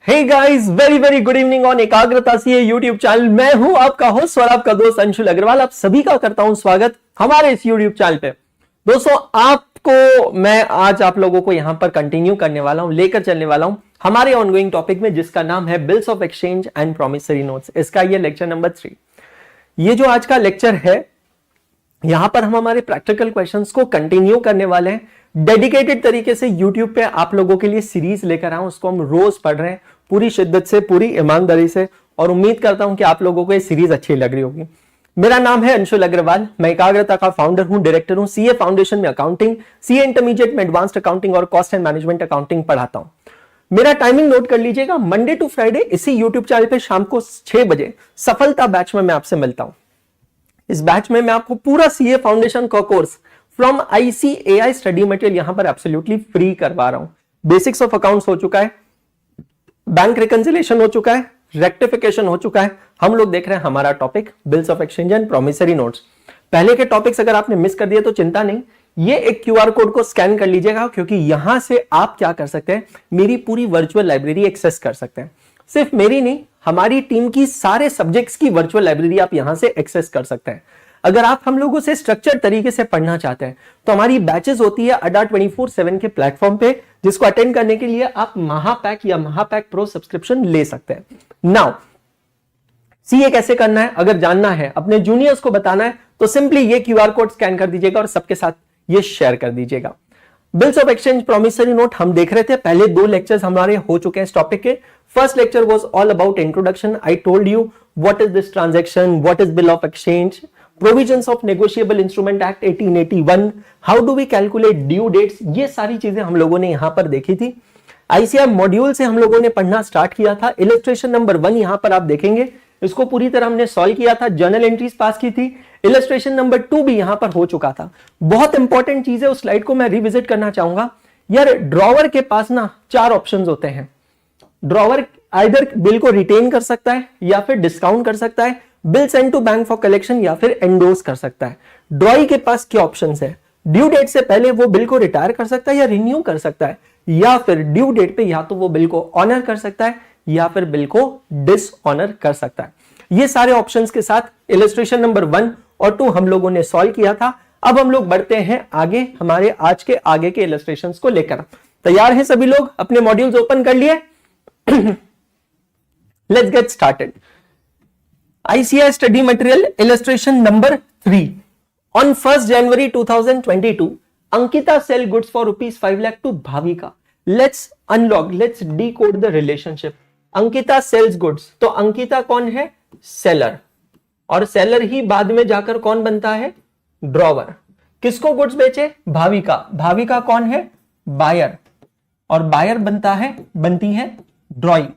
Hey guys, very very good evening on Ekagrata सी YouTube channel. मैं हूं आपका होस्ट और आपका दोस्त अंशुल अग्रवाल। आप सभी का करता हूं स्वागत हमारे इस यूट्यूब चैनल पे। दोस्तों, आपको मैं आज आप लोगों को यहां पर कंटिन्यू करने वाला हूं, लेकर चलने वाला हूं हमारे ऑनगोइंग टॉपिक में, जिसका नाम है bills of exchange and promissory notes. इसका ये लेक्चर नंबर 3। ये जो आज का लेक्चर है, यहां पर हम हमारे प्रैक्टिकल क्वेश्चंस को कंटिन्यू करने वाले हैं। डेडिकेटेड तरीके से YouTube पे आप लोगों के लिए सीरीज लेकर आऊं, उसको हम रोज पढ़ रहे हैं पूरी शिद्दत से, पूरी ईमानदारी से, और उम्मीद करता हूं कि आप लोगों को ये सीरीज अच्छी लग रही होगी। मेरा नाम है अंशुल अग्रवाल, मैं एकाग्रता का फाउंडर हूं, डायरेक्टर हूं। सीए फाउंडेशन में अकाउंटिंग, सीए इंटरमीडिएट में एडवांस्ड अकाउंटिंग और कॉस्ट एंड मैनेजमेंट अकाउंटिंग पढ़ाता हूं। मेरा टाइमिंग नोट कर लीजिएगा, मंडे टू फ्राइडे इसी यूट्यूब चैनल पे शाम को 6 बजे सफलता बैच में मैं आपसे मिलता हूं। इस बैच में मैं आपको पूरा सीए फाउंडेशन का course from ICAI study material यहां पर एब्सोल्युटली फ्री करवा रहा हूं। बेसिक्स ऑफ अकाउंट्स हो चुका है, बैंक रिकंसिलिएशन हो चुका है, रेक्टिफिकेशन हो चुका है। हम लोग देख रहे हैं हमारा topic bills of exchange and promissory notes. पहले के टॉपिक्स अगर आपने मिस कर दिए तो चिंता नहीं, ये एक QR कोड को स्कैन कर लीजिएगा, क्योंकि यहां से आप क्या कर सकते हैं, मेरी पूरी वर्चुअल लाइब्रेरी एक्सेस कर सकते हैं। सिर्फ मेरी नहीं, हमारी टीम की सारे सब्जेक्ट्स की वर्चुअल लाइब्रेरी आप यहां से एक्सेस कर सकते हैं। अगर आप हम लोगों से स्ट्रक्चर तरीके से पढ़ना चाहते हैं तो हमारी बैचेस होती है अड्डा 24/7 के प्लेटफॉर्म पे, जिसको अटेंड करने के लिए आप महापैक या महापैक प्रो सब्सक्रिप्शन ले सकते हैं। नाउ सीए कैसे करना है अगर जानना है, अपने जूनियर्स को बताना है, तो सिंपली ये QR कोड स्कैन कर दीजिएगा और सबके साथ ये शेयर कर दीजिएगा। Bills of exchange promissory note हम देख रहे थे, पहले 2 लेक्चर्स हमारे हो चुके हैं इस टॉपिक के। First lecture was all about introduction. I told you what is this transaction, what is bill of exchange, provisions of negotiable instrument act 1881, how do we calculate due dates, ये सारी चीजें हम लोगों ने यहां पर देखी थी। ICAI मॉड्यूल से हम लोगों ने पढ़ना स्टार्ट किया था। इलस्ट्रेशन नंबर 1 यहां पर आप देखेंगे, इसको पूरी तरह हमने सॉल्व किया था, जर्नल एंट्रीज पास की थी। इलस्ट्रेशन नंबर 2 भी यहां पर हो चुका था। बहुत इंपॉर्टेंट चीज है, उस स्लाइड को मैं रिविजिट करना चाहूंगा। यार, ड्रॉवर के पास ना 4 ऑप्शंस होते हैं। ड्रॉवर आइदर बिल को रिटेन कर सकता है, या फिर डिस्काउंट कर सकता है, bill send to bank for collection, या फिर एंडोर्स कर सकता है। ड्रॉई के पास क्या ऑप्शंस है? ड्यू डेट से पहले वो बिल को रिटायर कर सकता है या रिन्यू कर सकता है, या फिर ड्यू डेट पे या तो वो बिल को ऑनर कर सकता है या फिर बिल को डिसऑनर कर सकता है। ये सारे ऑप्शंस के साथ इलस्ट्रेशन नंबर 1 और 2 हम लोगों ने सॉल्व किया था। अब हम लोग बढ़ते हैं आगे, हमारे आज के आगे के इलस्ट्रेशंस को लेकर। तैयार हैं सभी लोग? अपने मॉड्यूल्स ओपन कर लिए? Let's get started. ICAI study material illustration number 3। On 1st January 2022, Ankita sell goods for ₹5 lakh to Bhavika. Let's unlock, let's decode the relationship. Ankita sells goods, तो अंकिता कौन है? सेलर, और सेलर ही बाद में जाकर कौन बनता है? ड्रॉवर। किसको गुड्स बेचे? भाविका। भाविका कौन है? बायर, और बायर बनती है ड्रॉई।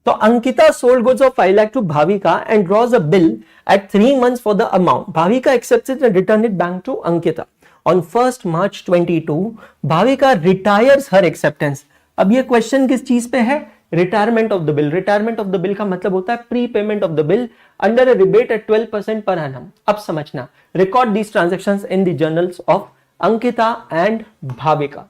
तो Ankita sold goods of 5 lakh to Bhavika and draws a bill at 3 months for the amount. Bhavika accepts it and returns it back to Ankita. On 1st March 22, Bhavika retires her acceptance. अब ये question किस चीज पे है? Retirement of the bill. Retirement of the bill का मतलब होता है pre payment of the bill under a rebate at 12% पर annum। अब समझना, record these transactions in the journals of Ankita and Bhavika.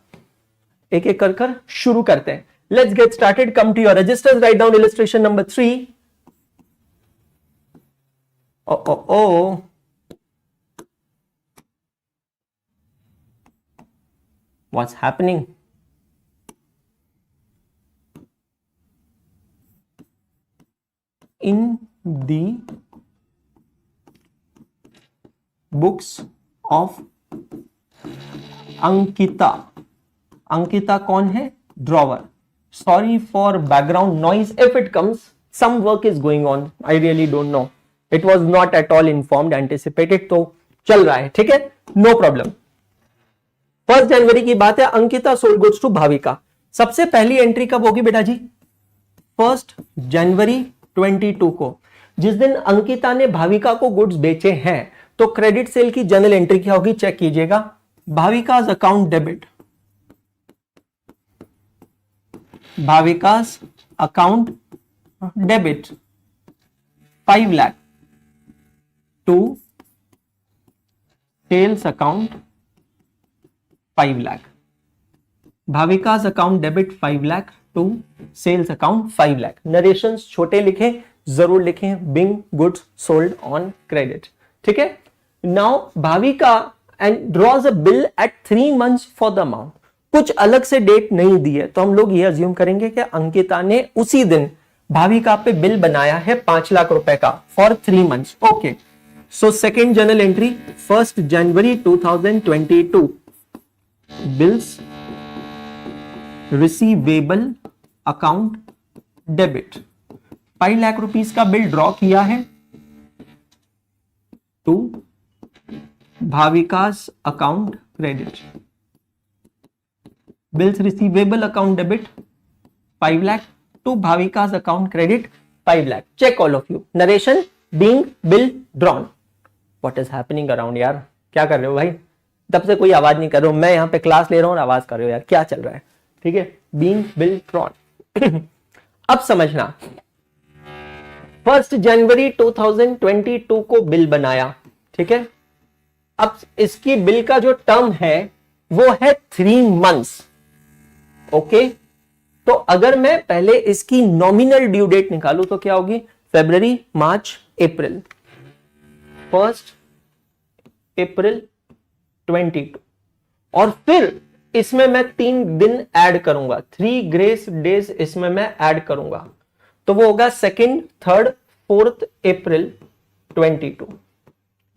एक एक कर शुरू करते हैं। Let's get started. Come to your registers. Write down illustration number 3. Oh. What's happening? In the books of Ankita. Ankita कौन है? Drawer. Sorry for background noise if it comes. Some work is going on. I really don't know. It was not at all informed, anticipated. तो चल रहा है, ठीक है, no problem. 1st जनवरी की बात है। Ankita sold goods to Bhavika. सबसे पहली एंट्री कब होगी बेटा जी? 1st जनवरी 22 को, जिस दिन अंकिता ने भाविका को गुड्स बेचे हैं। तो क्रेडिट सेल की जनरल एंट्री क्या होगी? चेक कीजिएगा। Bhavika's account debit, Bhavika's account debit 5 lakh to sales account 5 lakh. Bhavika's account debit 5 lakh to sales account 5 lakh. Narrations छोटे लिखें, जरूर लिखें, being goods sold on credit. ठीक है, now Bhavika and draws a bill at 3 months for the amount. कुछ अलग से date नहीं दी है, तो हम लोग ये अज्यूम करेंगे कि अंकिता ने उसी दिन भाविका पे बिल बनाया है 5 लाख रुपए का for 3 months। Okay, so second journal entry 1 January 2022, bills receivable account debit, 5 lakh rupees का बिल ड्रॉ किया है to Bhavika's account credit. Bills receivable account debit 5 lakh to Bhavika's account credit 5 lakh. Check all of you. Narration being bill drawn. What is happening around यार, क्या कर रहे हो भाई? तब से कोई आवाज नहीं कर रहे हो, मैं यहां पे क्लास ले रहा हूं और आवाज कर रहे हो यार, क्या चल रहा है? ठीक है, बीइंग बिल ड्रॉन। अब समझना, 1 January 2022 को बिल बनाया, ठीक है। अब इसकी बिल का जो टर्म है वो है 3 months। ओके, तो अगर मैं पहले इसकी नॉमिनल ड्यू डेट निकालूं तो क्या होगी? फरवरी, मार्च, अप्रैल। 1 April 22, और फिर इसमें मैं 3 दिन ऐड करूंगा, 3 ग्रेस डेज इसमें मैं ऐड करूंगा, तो वो होगा 2nd, 3rd, 4th April 22।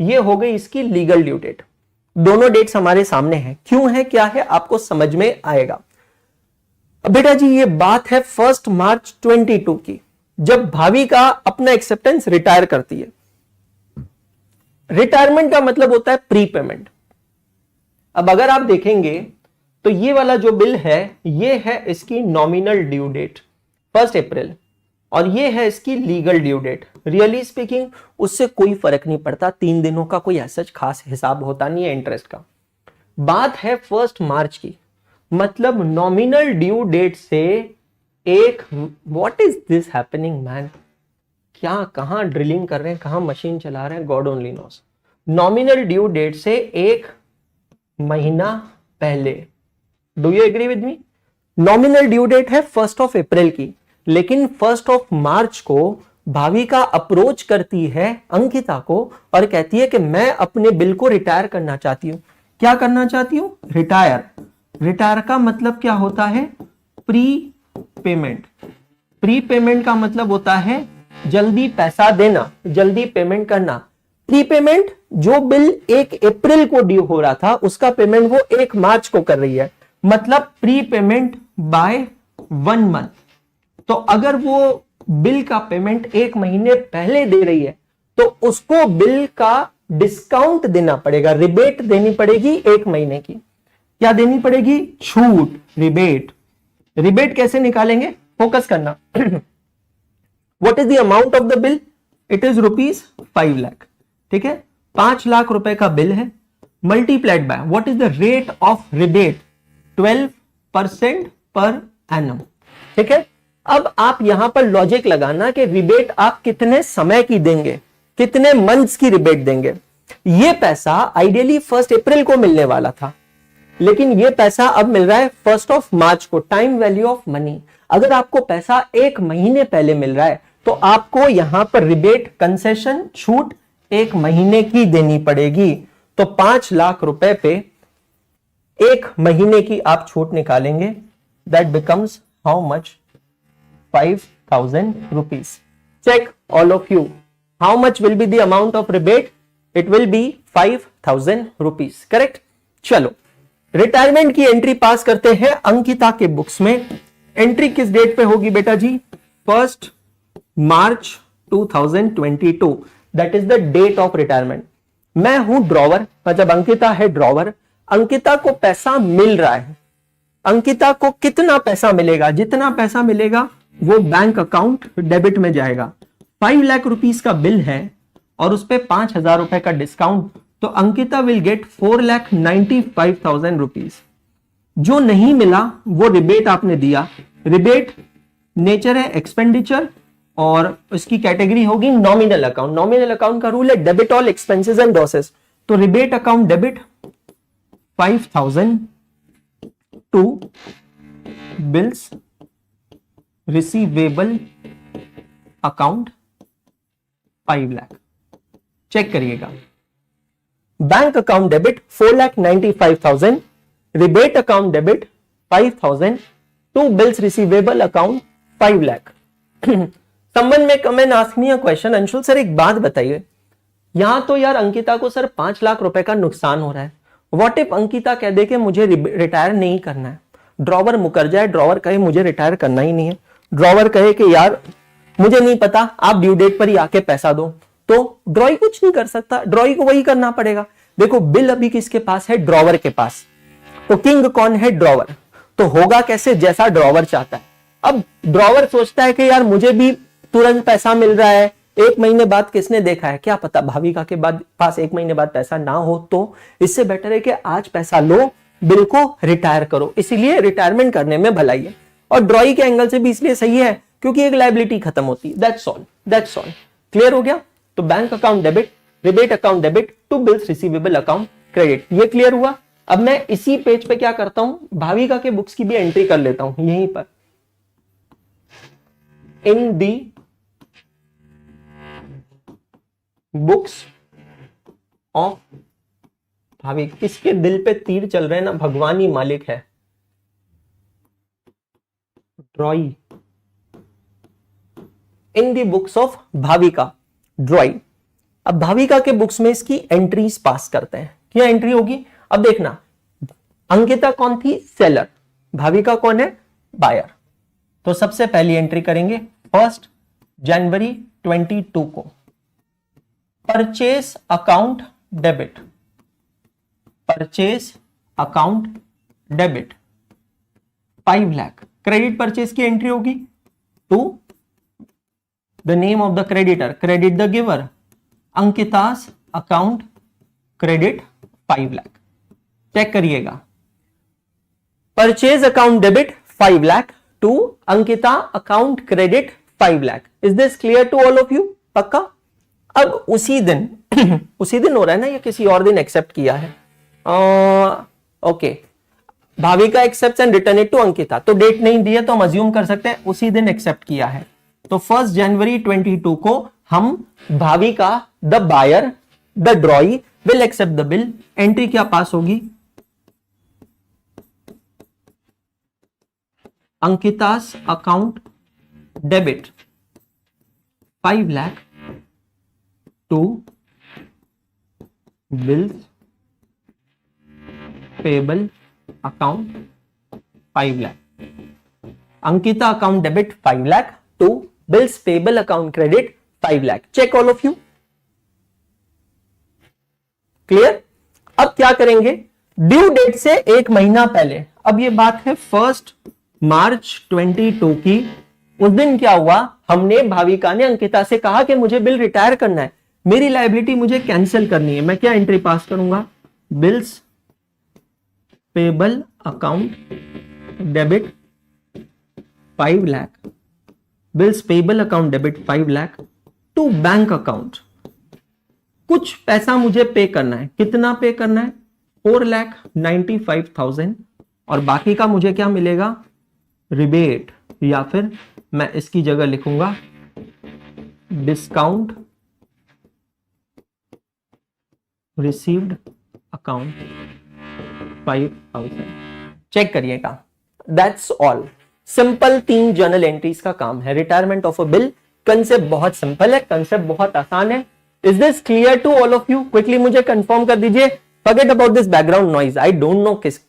ये हो गई इसकी लीगल ड्यू डेट। दोनों डेट्स हमारे सामने हैं, क्यों है क्या है आपको समझ में आएगा। बेटा जी ये बात है 1 March 22 की, जब भाविका अपना एक्सेप्टेंस रिटायर करती है। रिटायरमेंट का मतलब होता है प्री पेमेंट। अब अगर आप देखेंगे तो ये वाला जो बिल है ये है इसकी नॉमिनल ड्यू डेट 1 April, और ये है इसकी legal due date. Really speaking उससे कोई फर्क नहीं पड़ता, 3 दिनों का कोई ऐसा खास हिसाब होता नहीं है इंटरेस्ट का। बात है 1 March की, मतलब नॉमिनल ड्यू डेट से एक, what is this happening man, क्या कहां ड्रिलिंग कर रहे हैं, कहां मशीन चला रहे हैं, God only knows. Nominal due date से 1 महीना पहले, do you agree with me? Nominal due date है 1 April की, लेकिन 1 March को भाविका अप्रोच करती है अंकिता को और कहती है कि मैं अपने बिल को रिटायर करना चाहती हूं। क्या करना चाहती हूं? रिटायर। रिटायर का मतलब क्या होता है? Pre payment. प्री पेमेंट का मतलब होता है जल्दी पैसा देना, जल्दी पेमेंट करना। प्री पेमेंट, जो बिल 1 April को ड्यू हो रहा था उसका पेमेंट वो 1 March को कर रही है, मतलब प्री पेमेंट बाय 1 month। तो अगर वो बिल का पेमेंट 1 महीने पहले दे रही है तो उसको बिल का डिस्काउंट देना पड़ेगा, रिबेट देनी पड़ेगी 1 महीने की। क्या देनी पड़ेगी? छूट, रिबेट। रिबेट कैसे निकालेंगे? फोकस करना। What is the amount of the bill? It is ₹5 lakh. ठीक है, 5 लाख रुपए का बिल है, multiplied by what is the rate of rebate? 12% per annum. ठीक है, अब आप यहां पर लॉजिक लगाना कि रिबेट आप कितने समय की देंगे, कितने मंथ्स की रिबेट देंगे। ये पैसा आइडियली 1 April को मिलने वाला था, लेकिन ये पैसा अब मिल रहा है 1 March को। Time value of money. अगर आपको पैसा 1 महीने पहले मिल रहा है तो आपको यहां पर रिबेट, कंसेशन, छूट 1 महीने की देनी पड़ेगी। तो 5 लाख रुपए पे 1 महीने की आप छूट निकालेंगे, that becomes how much? 5,000 rupees. Check all of you. How much will be the amount of rebate? It will be 5,000 rupees. Correct? चलो, रिटायरमेंट की एंट्री पास करते हैं अंकिता के बुक्स में। एंट्री किस डेट पे होगी बेटा जी? 1 March 2022. That is the date of retirement. मैं हूं ड्रॉवर, मतलब अंकिता है ड्रॉवर। अंकिता को पैसा मिल रहा है। अंकिता को कितना पैसा मिलेगा? जितना पैसा मिलेगा वो बैंक अकाउंट डेबिट में जाएगा। 5 लाख रुपीस का बिल है और उस पे 5,000 रुपए का डिस्काउंट, तो अंकिता विल गेट 4,95,000 रुपीज। जो नहीं मिला वो रिबेट आपने दिया। रिबेट नेचर है एक्सपेंडिचर और उसकी कैटेगरी होगी नॉमिनल अकाउंट। नॉमिनल अकाउंट का रूल है debit all expenses and losses. तो rebate account debit 5,000 to bills receivable account 5 lakh. Check करिएगा, bank account debit 4,95,000, rebate account debit 5,000 to bills receivable account 5 lakh. संबंध में comment asking a question, Anshul sir एक बात बताइए, यहां तो यार अंकिता को सर 5 लाख रुपए का नुकसान हो रहा है। व्हाट इफ अंकिता कह दे कि मुझे रिटायर नहीं करना है, ड्रॉवर मुकर जाए, ड्रॉवर कहे मुझे रिटायर करना ही नहीं है, ड्रॉवर कहे कि यार मुझे नहीं पता, आप ड्यू डेट पर ही आके पैसा दो, तो ड्रॉई कुछ नहीं कर सकता, ड्रॉई को वही करना पड़ेगा। देखो बिल अभी किसके पास है, ड्रॉवर के पास, तो किंग कौन है, ड्रॉवर, तो होगा कैसे, जैसा ड्रॉवर चाहता है। अब ड्रॉवर सोचता है कि यार मुझे भी तुरंत पैसा मिल रहा है, 1 महीने बाद किसने देखा है, क्या पता भाविका के बाद पास 1 महीने बाद पैसा ना हो, तो इससे बेटर है कि आज पैसा लो, बिल को रिटायर करो, इसीलिए रिटायरमेंट करने में भलाई है। और ड्रॉई के एंगल से भी इसलिए सही है क्योंकि एक लायबिलिटी खत्म होती है। That's all, that's all. Clear हो गया? तो bank account debit, rebate account debit to bills receivable account credit, ये क्लियर हुआ। अब मैं इसी पेज पे क्या करता हूं, भाविका के बुक्स की भी एंट्री कर लेता हूं यहीं पर, इन दी बुक्स ऑफ भाविका। किसके दिल पे तीर चल रहे हैं ना, भगवान ही मालिक है, ड्रॉई। इन दी बुक्स ऑफ भाविका, ड्रॉई। अब भाविका के बुक्स में इसकी एंट्रीज पास करते हैं, क्या एंट्री होगी। अब देखना, अंकिता कौन थी, सेलर, भाविका कौन है, बायर। तो सबसे पहली एंट्री करेंगे 1 जनवरी 22 को, purchase account debit, purchase account debit 5 lakh. Credit purchase की एंट्री होगी to the name of the creditor, credit the giver, Ankita's account credit 5 lakh. Check करिएगा, purchase account debit 5 lakh to Ankita account credit 5 lakh. Is this clear to all of you? पक्का? अब उसी दिन उसी दिन हो रहा है ना या किसी और दिन एक्सेप्ट किया है? Okay, Bhavika accepts and return it to Ankita, तो डेट नहीं दी है तो हम अज्यूम कर सकते हैं उसी दिन एक्सेप्ट किया है। तो 1 जनवरी 22 को हम Bhavika the buyer the drawee will accept the bill. Entry क्या पास होगी, Ankita's account debit 5 lakh to bills payable account 5 lakh. Ankita account debit 5 lakh to bills payable account credit 5 lakh. Check all of you, clear? अब क्या करेंगे, ड्यू डेट से 1 महीना पहले, अब ये बात है 1 मार्च 22 की। उस दिन क्या हुआ, हमने भाविका ने अंकिता से कहा कि मुझे बिल रिटायर करना है, मेरी लायबिलिटी मुझे कैंसिल करनी है। मैं क्या एंट्री पास करूंगा, bills payable account debit 5 lakh, bills payable account debit 5 lakh to bank account. कुछ पैसा मुझे पे करना है, कितना पे करना है, 4,95,000, और बाकी का मुझे क्या मिलेगा, रिबेट, या फिर मैं इसकी जगह लिखूंगा डिस्काउंट रिसीव्ड अकाउंट 5,000। चेक करिएगा, that's all. Simple 3 journal entries का काम है retirement of a bill. Concept बहुत सिंपल है, कंसेप्ट बहुत आसान है। Is this clear to all of you? Quickly मुझे कंफर्म कर दीजिए। Forget about this background noise, I don't know किस,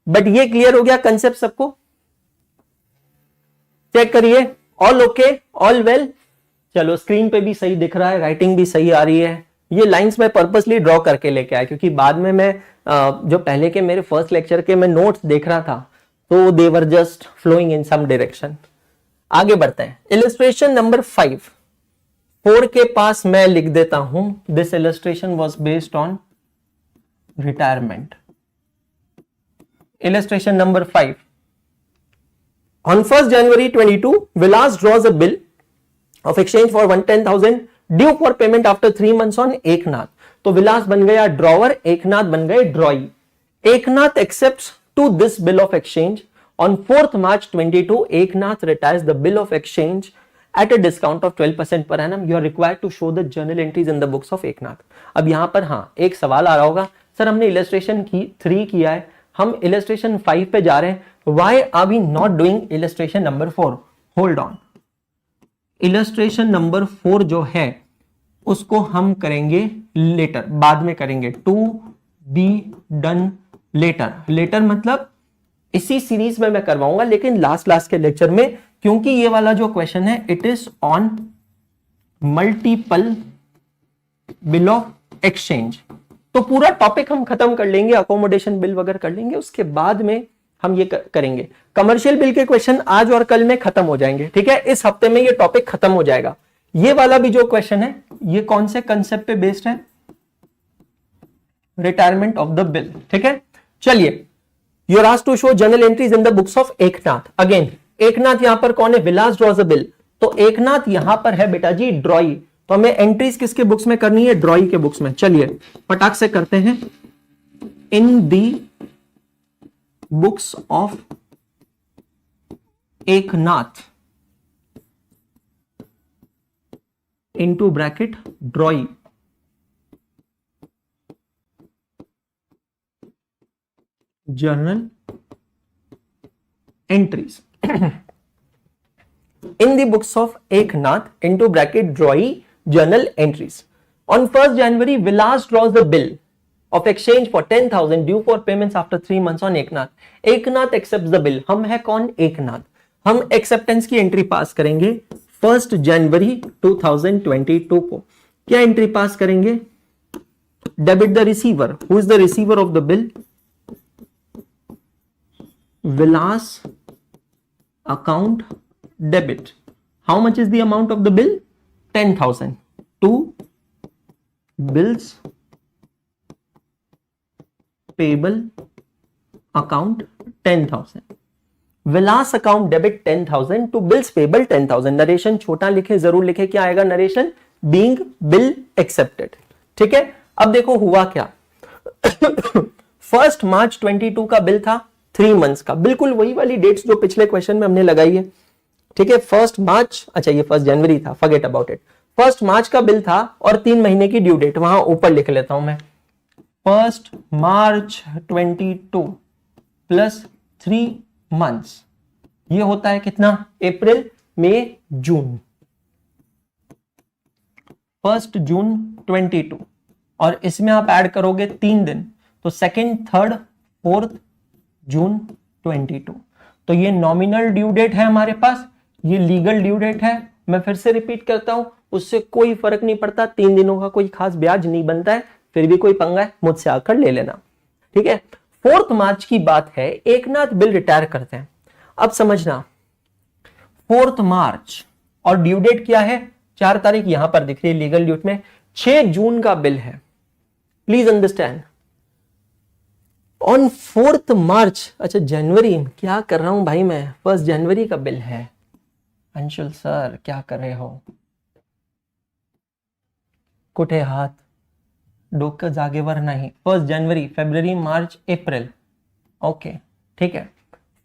बट ये क्लियर हो गया कंसेप्ट सबको? चेक करिए, ऑल ओके, ऑल वेल। चलो, स्क्रीन पे भी सही दिख रहा है, राइटिंग भी सही आ रही है। ये लाइंस मैं पर्पसली ड्रॉ करके लेके आया क्योंकि बाद में मैं जो पहले के मेरे फर्स्ट लेक्चर के मैं नोट्स देख रहा था तो they were just flowing in some direction. आगे बढ़ते हैं, इलस्ट्रेशन नंबर 5। 4 के पास मैं लिख देता हूं, this illustration was based on retirement. Illustration number 5. On 1st January 22, Vilas draws a bill of exchange for 110,000 due for payment after 3 months on Eknath. तो विलास बन गया ड्रॉवर, एकनाथ बन गए ड्रॉई। Eknath accepts to this bill of exchange On 4th March 22, Eknath retires the bill of exchange at a discount of 12% per annum. You are required to show the journal entries in the books of Eknath. अब यहां पर हाँ एक सवाल आ रहा होगा, sir हमने illustration की 3 किया है, हम इलस्ट्रेशन 5 पे जा रहे हैं, why are we not doing illustration number 4? Hold on. Illustration number 4 जो है उसको हम करेंगे लेटर, बाद में करेंगे, to be done later. Later मतलब इसी सीरीज में मैं करवाऊंगा, लेकिन लास्ट के लेक्चर में, क्योंकि ये वाला जो क्वेश्चन है it is on multiple bill of exchange. तो पूरा टॉपिक हम खत्म कर लेंगे, अकोमोडेशन बिल वगैरह कर लेंगे, उसके बाद में हम ये करेंगे. कमर्शियल बिल के क्वेश्चन आज और कल में खत्म हो जाएंगे. ठीक है, इस हफ्ते में ये टॉपिक खत्म हो जाएगा. ये वाला भी जो क्वेश्चन है ये कौन से कंसेप्ट पे बेस्ड है? Retirement of the bill. ठीक है, चलिए. You are asked to show journal entries in the books of Eknath. Again Eknath यहां पर कौन है? Vilas draws a bill. तो एकनाथ यहां पर है बेटा जी ड्रॉई. तो हमें एंट्रीज किसके बुक्स में करनी है? ड्रॉई के बुक्स में. चलिए फटाक से करते हैं. In the books of Eknath into bracket drawee journal entries. in the books of Eknath into bracket drawee journal entries. On 1st January, Vilas draws the bill of exchange for 10,000 due for payments after 3 months on Eknath. Eknath accepts the bill. हम है कौन? एकनाथ. हम acceptance की entry pass करेंगे 1st जनवरी 2022 को. क्या entry pass करेंगे? Debit the receiver. Who is the receiver of the bill? Vilas account debit. How much is the amount of the bill? 10,000 to bills payable account 10,000. Vilas account debit 10,000 to bills payable 10,000. Narration छोटा लिखे, जरूर लिखे. क्या आएगा narration? being bill accepted. ठीक है, अब देखो हुआ क्या. 1st मार्च 22 का बिल था 3 मंथ्स का. बिल्कुल वही वाली डेट्स जो पिछले क्वेश्चन में हमने लगाई है. ठीक है, 1st मार्च, अच्छा ये 1st जनवरी था, फॉरगेट अबाउट इट. 1st मार्च का बिल था और 3 महीने की ड्यू डेट वहां ऊपर लिख लेता हूं मैं. 1st मार्च 22 प्लस 3 मंथ्स, ये होता है कितना? अप्रैल, मई, जून. 1st जून 22 और इसमें आप ऐड करोगे 3 दिन, तो 2nd, 3rd, 4th जून 22. तो ये नॉमिनल ड्यू डेट है हमारे पास, ये लीगल ड्यू डेट है. मैं फिर से रिपीट करता हूं, उससे कोई फर्क नहीं पड़ता. 3 दिनों का कोई खास ब्याज नहीं बनता है. फिर भी कोई पंगा है मुझसे आकर ले लेना. ठीक है, 4th मार्च की बात है. एकनाथ बिल रिटायर करते हैं. अब समझना, 4th मार्च और ड्यू डेट क्या है? 4 तारीख यहां पर दिख रही है लीगल ड्यूट में. 6 जून का बिल है. प्लीज अंडरस्टैंड, ऑन 4th मार्च, अच्छा जनवरी, क्या कर रहा हूं भाई मैं, 1st जनवरी का बिल है. अंशुल सर क्या कर रहे हो? कुठे हात, डोकं जागेवर नाही. 1st जनवरी, फरवरी, मार्च, अप्रैल. ओके ठीक है,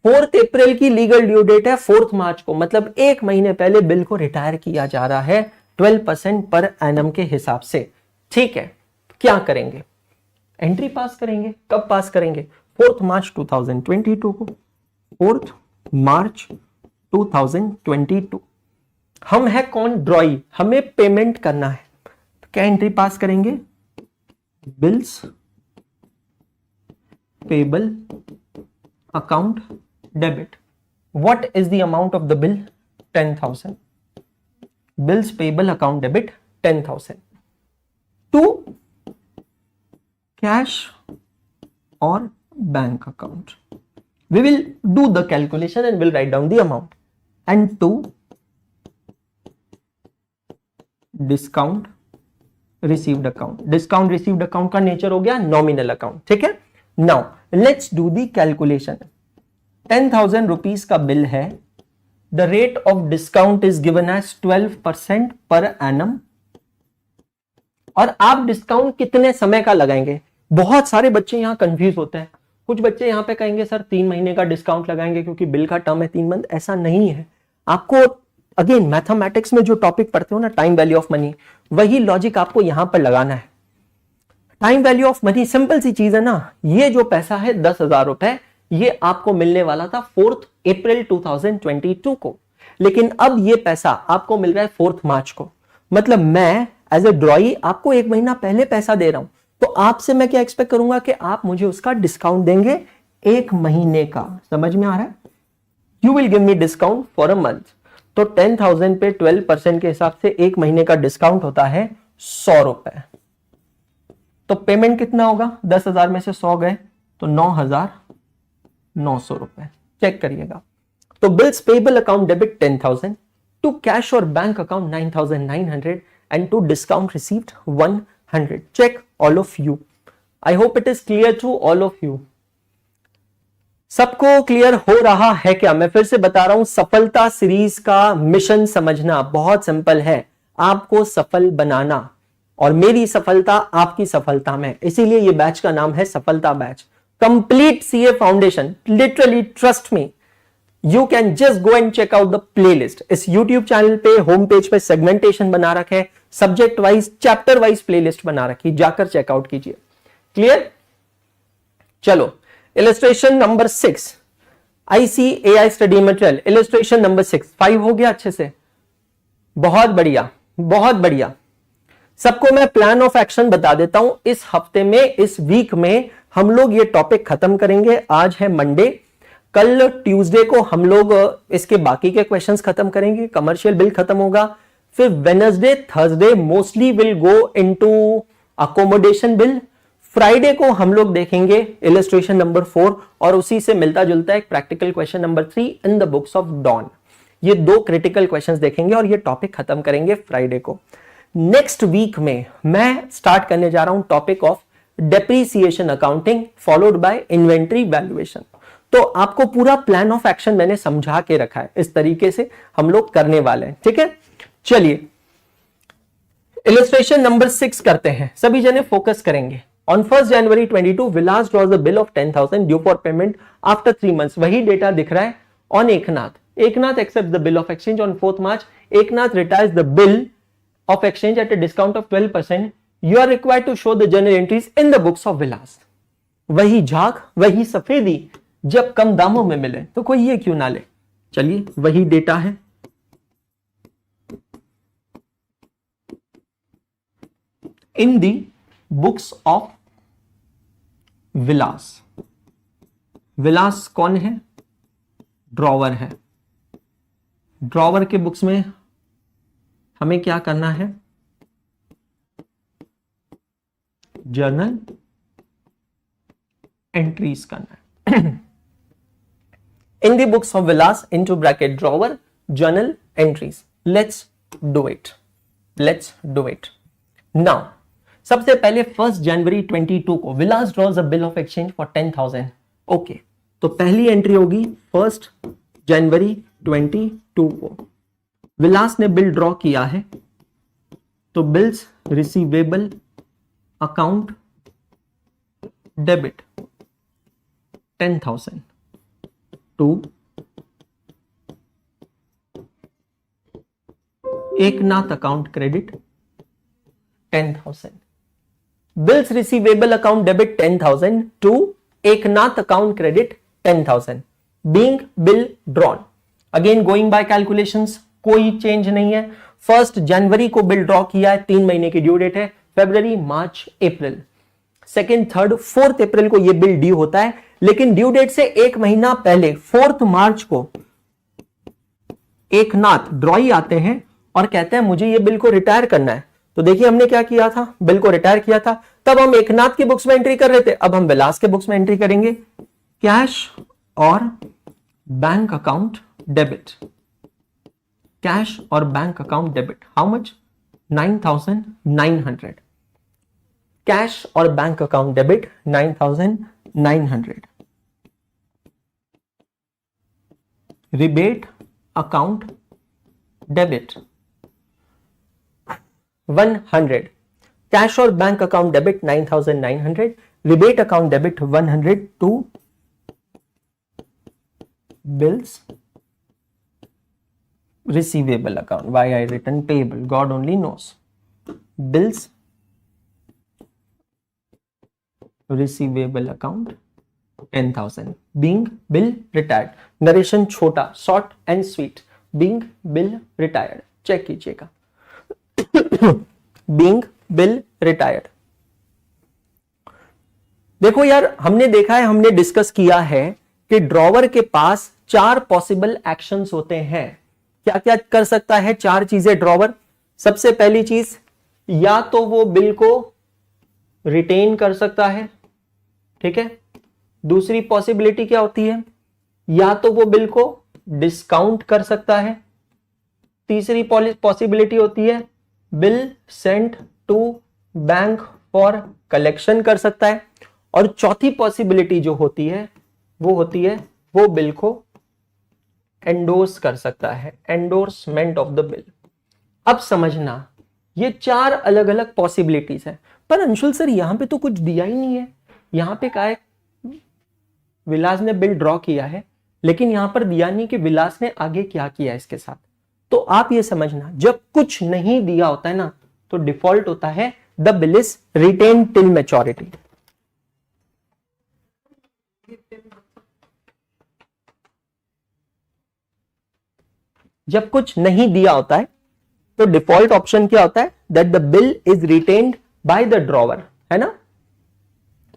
4th अप्रैल की लीगल ड्यू डेट है 4th मार्च को. मतलब 1 महीने पहले बिल को रिटायर किया जा रहा है 12% पर एनम के हिसाब से. ठीक है, क्या करेंगे? एंट्री पास करेंगे. कब पास करेंगे? 4th मार्च 2022 को. 4th मार्च 2022. हम है कौन? ड्रॉई. हमें पेमेंट करना है, तो क्या एंट्री पास करेंगे? Bills payable account debit. What is the amount of the bill? 10,000. Bills payable account debit 10,000 to cash or bank account. We will do the calculation and we'll write down the amount. And to discount received account. Discount received account का nature हो गया nominal account. ठीक है, now let's do the calculation. 10,000 rupees का bill है. The rate of discount is given as 12% per annum. और आप discount कितने समय का लगाएंगे? बहुत सारे बच्चे यहां कंफ्यूज होते हैं. कुछ बच्चे यहाँ पे कहेंगे सर 3 महीने का डिस्काउंट लगाएंगे क्योंकि बिल का टर्म है 3 मंथ, ऐसा नहीं है। आपको अगेन मैथमेटिक्स में जो टॉपिक पढ़ते हो ना, टाइम वैल्यू ऑफ मनी, वही लॉजिक आपको यहां पर लगाना है। Time value of money simple सी चीज है ना, ये जो पैसा है 10,000 रुपए, ये आपको मिलने वाला था 4 अप्रैल 2022 को, लेकिन अब ये पैसा आपको मिल रहा है 4 मार्च को। मतलब मैं एज ए ड्रॉई आपको 1 महीना पहले पैसा दे रहा हूं, तो आपसे मैं क्या एक्सपेक्ट करूंगा कि आप मुझे उसका डिस्काउंट देंगे 1 महीने का। समझ में आ रहा है? You will give me discount for a month. तो 10,000 पे 12% के हिसाब से 1 महीने का डिस्काउंट होता है 100 रुपए। तो पेमेंट कितना होगा? 10,000 में से 100 गए तो 9,900 रुपए। चेक करिएगा। तो bills payable account debit 10,000, to cash और bank account 9,900 and to discount received 100। Check all of you. I hope it is clear to all of you. सबको क्लियर हो रहा है क्या? मैं फिर से बता रहा हूं, सफलता सीरीज का मिशन समझना बहुत सिंपल है, आपको सफल बनाना, और मेरी सफलता आपकी सफलता में, इसीलिए ये बैच का नाम है Safalta batch. Complete CA foundation, literally trust me, you can just go and check out the playlist. इस यूट्यूब चैनल पे होम पेज पे सेगमेंटेशन बना रखे, subject wise chapter wise playlist बना रखी, जाकर चेकआउट कीजिए। क्लियर? चलो illustration number 6, ICAI study material, illustration number 6, 5 हो गया अच्छे से, बहुत बढ़िया बहुत बढ़िया। सबको मैं प्लान ऑफ एक्शन बता देता हूं। इस हफ्ते में, इस वीक में हम लोग ये टॉपिक खत्म करेंगे। आज है मंडे, कल ट्यूसडे को हम लोग इसके बाकी के क्वेश्चंस खत्म करेंगे, कमर्शियल बिल खत्म होगा। फिर Wednesday Thursday mostly will go into accommodation bill. Friday को हम लोग देखेंगे इलस्ट्रेशन नंबर 4 और उसी से मिलता जुलता एक practical question number 3 in the books of Don. ये 2 क्रिटिकल क्वेश्चंस देखेंगे और ये टॉपिक खत्म करेंगे फ्राइडे को। नेक्स्ट वीक में मैं स्टार्ट करने जा रहा हूं topic of depreciation accounting followed by inventory valuation. तो आपको पूरा प्लान ऑफ एक्शन मैंने समझा के रखा है, इस तरीके से हम लोग करने वाले हैं। ठीक है, चलिए इलस्ट्रेशन नंबर 6 करते हैं। सभी जने फोकस करेंगे। On 1st January 22, Vilas draws a bill of 10,000 due for payment after 3 months. वही डेटा दिख रहा है on Eknath. Eknath accepts the bill of exchange on 4th March. Eknath retires the bill of exchange at a discount of 12%. You are required to show the journal entries in the books of Vilas. वही झाग, वही सफेदी, जब कम दामों में मिले तो कोई ये क्यों ना ले। चलिए वही डेटा है। In the बुक्स ऑफ विलास। विलास कौन है? ड्रॉवर है। ड्रॉवर के बुक्स में हमें क्या करना है? जर्नल एंट्रीज करना है। In the books of Vilas into bracket drawer journal entries. Let's do it, let's do it now. सबसे पहले 1st जनवरी 22 को Vilas draws a bill of exchange for 10,000। Okay, तो पहली एंट्री होगी 1st जनवरी 22 को विलास ने बिल ड्रॉ किया है, तो bills receivable account debit 10,000 to Eknath account credit 10,000। Bills receivable account debit 10,000 to Eknath account credit 10,000 being bill drawn. Again going by calculations, कोई चेंज नहीं है। 1st जनवरी को बिल ड्रॉ किया है, 3 महीने की ड्यू डेट है, फरवरी मार्च अप्रैल। 2nd 3rd 4th अप्रैल को ये बिल ड्यू होता है, लेकिन ड्यू डेट से 1 महीना पहले 4th मार्च को एकनाथ ड्रॉई आते हैं और कहते हैं मुझे ये बिल को रिटायर करना है। तो देखिए हमने क्या किया था, बिल को रिटायर किया था, तब हम एकनाथ की बुक्स में एंट्री कर रहे थे, अब हम विलास के बुक्स में एंट्री करेंगे। कैश और बैंक अकाउंट डेबिट, कैश और bank account debit, how much? 9,900। Cash और bank account debit 9,900। Rebate account debit 100। Cash और bank account debit 9,900 rebate account debit 100 to bills receivable account. Why I written payable? God only knows. Bills receivable account 10,000. Being bill retired. Narration छोटा, short and sweet. Being bill retired. Check कीजिएगा. Being bill retired. देखो यार, हमने देखा है, हमने discuss किया है कि ड्रॉवर के पास 4 पॉसिबल एक्शंस होते हैं. क्या क्या कर सकता है? 4 चीजें ड्रॉवर. सबसे पहली चीज, या तो वो बिल को रिटेन कर सकता है, ठीक है. दूसरी पॉसिबिलिटी क्या होती है? या तो वो बिल को डिस्काउंट कर सकता है. तीसरी पॉसिबिलिटी होती है bill sent to bank for collection कर सकता है. और चौथी पॉसिबिलिटी जो होती है वो होती है वो बिल को एंडोर्स कर सकता है, एंडोर्समेंट ऑफ द बिल. अब समझना, ये 4 अलग अलग पॉसिबिलिटीज है. पर अंशुल सर यहां पे तो कुछ दिया ही नहीं है. यहां पे क्या है? विलास ने बिल ड्रॉ किया है, लेकिन यहां पर दिया नहीं कि विलास ने आगे क्या किया इसके साथ. तो आप ये समझना, जब कुछ नहीं दिया होता है ना, तो डिफॉल्ट होता है the bill is retain till maturity. जब कुछ नहीं दिया होता है तो डिफॉल्ट ऑप्शन क्या होता है? That the bill is retained by the drawer, है ना.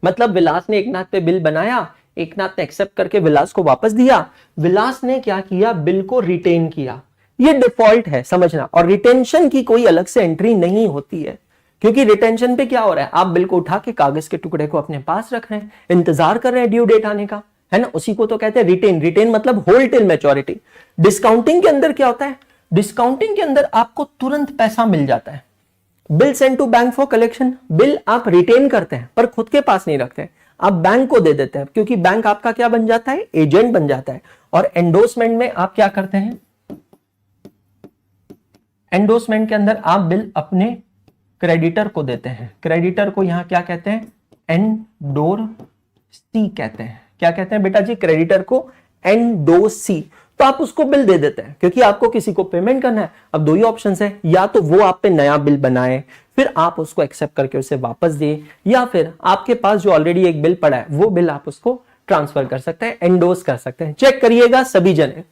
मतलब विलास ने एकनाथ पे बिल बनाया, एकनाथ ने एक्सेप्ट करके विलास को वापस दिया. विलास ने क्या किया? बिल को रिटेन किया. ये डिफॉल्ट है, समझना. और रिटेंशन की कोई अलग से एंट्री नहीं होती है, क्योंकि रिटेंशन पे क्या हो रहा है? आप बिल को उठा के कागज के टुकड़े को अपने पास रख रहे हैं, इंतजार कर रहे हैं ड्यू डेट आने का, है ना. उसी को तो कहते हैं रिटेन. रिटेन मतलब होल्ड टिल मैच्योरिटी. डिस्काउंटिंग के अंदर क्या होता है? डिस्काउंटिंग के अंदर आपको तुरंत पैसा मिल जाता है. Bill send to bank for collection. Bill आप रिटेन करते हैं पर खुद के पास नहीं रखते, आप बैंक को दे देते हैं, क्योंकि बैंक आपका क्या बन जाता है? एजेंट बन जाता है. और एंडोर्समेंट में आप क्या करते हैं? एंडोर्समेंट के अंदर आप बिल अपने क्रेडिटर को देते हैं. क्रेडिटर को यहां क्या कहते हैं? एंडोर्सी कहते हैं. क्या कहते हैं बेटा जी? क्रेडिटर को एंडोर्सी. तो आप उसको बिल दे देते हैं, क्योंकि आपको किसी को पेमेंट करना है. अब 2 ही ऑप्शन है, या तो वो आप पे नया बिल बनाए, फिर आप उसको एक्सेप्ट करके उसे वापस दे, या फिर आपके पास जो ऑलरेडी एक बिल पड़ा है वो बिल आप उसको ट्रांसफर कर सकते हैं, एंडोर्स कर सकते हैं. चेक करिएगा सभी जने.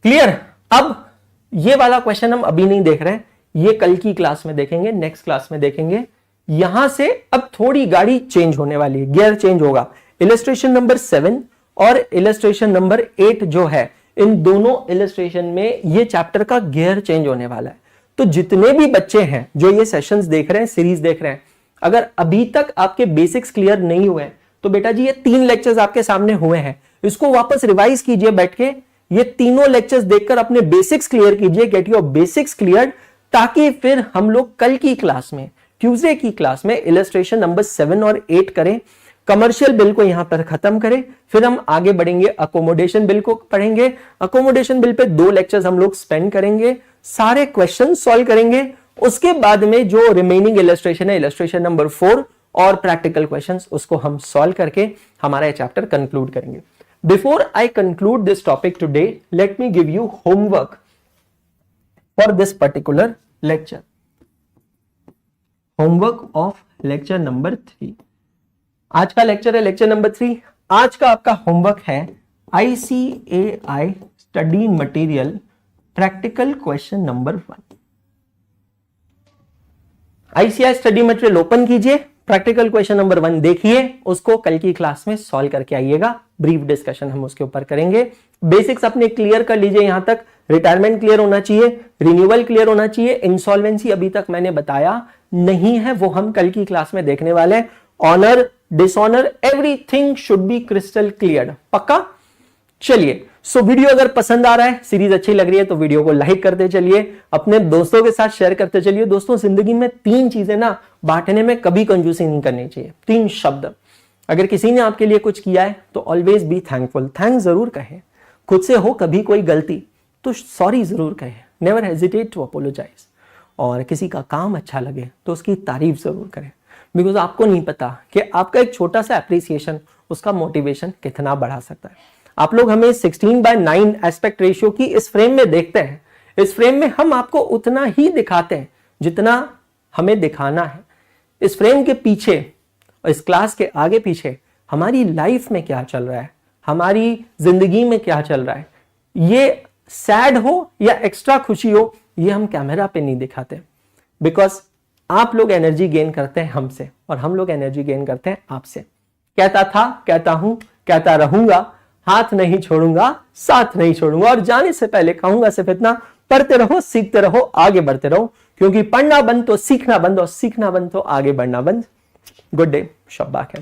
क्लियर? अब ये वाला क्वेश्चन हम अभी नहीं देख रहे हैं, ये कल की क्लास में देखेंगे, नेक्स्ट क्लास में देखेंगे. यहां से अब थोड़ी गाड़ी चेंज होने वाली है, गियर चेंज होगा. इलस्ट्रेशन नंबर 7 और इलस्ट्रेशन नंबर 8 जो है, इन दोनों इलस्ट्रेशन में ये चैप्टर का गियर चेंज होने वाला है. तो जितने भी बच्चे हैं जो ये सेशंस देख रहे हैं, सीरीज देख रहे हैं, अगर अभी तक आपके बेसिक्स क्लियर नहीं हुए तो बेटा जी ये 3 लेक्चर्स आपके सामने हुए हैं, इसको वापस रिवाइज कीजिए बैठ के. ये तीनों लेक्चर्स देखकर अपने बेसिक्स क्लियर कीजिए, गेट योर बेसिक्स क्लियर, ताकि फिर हम लोग कल की क्लास में, ट्यूसडे की क्लास में इलस्ट्रेशन नंबर 7 और 8 करें. कमर्शियल बिल को यहां पर खत्म करें, फिर हम आगे बढ़ेंगे, अकोमोडेशन बिल को पढ़ेंगे. अकोमोडेशन बिल पे 2 लेक्चर्स हम लोग स्पेंड करेंगे, सारे क्वेश्चन सॉल्व करेंगे. उसके बाद में जो रिमेनिंग इलस्ट्रेशन है, इलस्ट्रेशन नंबर 4 और प्रैक्टिकल क्वेश्चंस, उसको हम सॉल्व करके हमारा ये चैप्टर कंक्लूड करेंगे. Before I conclude this topic today, let me give you homework for this particular lecture. Homework of lecture number 3. आज का लेक्चर है लेक्चर नंबर 3. आज का आपका होमवर्क है ICAI study material practical question number 1. ICAI study material open कीजिए, practical question number 1 देखिए, उसको कल की क्लास में सॉल्व करके आइएगा. ब्रीफ डिस्कशन हम उसके ऊपर करेंगे. बेसिक्स अपने क्लियर कर लीजिए. यहां तक रिटायरमेंट क्लियर होना चाहिए, रिन्यूअल क्लियर होना चाहिए, इंसॉल्वेंसी अभी तक मैंने बताया नहीं है, वो हम कल की क्लास में देखने वाले हैं. Honour, dishonour, everything should be crystal clear. पक्का? चलिए, सो वीडियो अगर पसंद आ रहा है, सीरीज अच्छी लग रही है, तो वीडियो को लाइक करते चलिए, अपने दोस्तों के साथ शेयर करते चलिए. दोस्तों, जिंदगी में 3 चीजें ना बांटने में कभी कंजूसी नहीं करनी चाहिए. 3 शब्द. अगर किसी ने आपके लिए कुछ किया है तो ऑलवेज बी थैंकफुल. थैंक्स जरूर कहें. खुद से हो कभी कोई गलती तो सॉरी जरूर कहें. Never hesitate to apologise. और किसी का काम अच्छा लगे तो उसकी तारीफ जरूर करें. बिकॉज आपको नहीं पता कि आपका एक छोटा सा एप्रिसिएशन उसका मोटिवेशन कितना बढ़ा सकता है। आप लोग हमें 16:9 एस्पेक्ट रेशियो की इस फ्रेम में देखते हैं। इस फ्रेम में हम आपको उतना ही दिखाते हैं जितना हमें दिखाना है। इस फ्रेम के पीछे, इस क्लास के आगे पीछे हमारी लाइफ में क्या चल रहा है, हमारी जिंदगी में क्या चल रहा है, ये सैड हो या एक्स्ट्रा खुशी हो, ये हम कैमरा पे नहीं दिखाते। बिकॉज आप लोग एनर्जी गेन करते हैं हमसे और हम लोग एनर्जी गेन करते हैं आपसे। कहता था, कहता हूं, कहता रहूंगा, हाथ नहीं छोड़ूंगा, साथ नहीं छोड़ूंगा। और जाने से पहले कहूंगा सिर्फ इतना, पढ़ते रहो, सीखते रहो, आगे बढ़ते रहो, क्योंकि पढ़ना बंद तो सीखना बंद, और सीखना बंद तो आगे बढ़ना बंद। गुड डे, शब्बा खैर।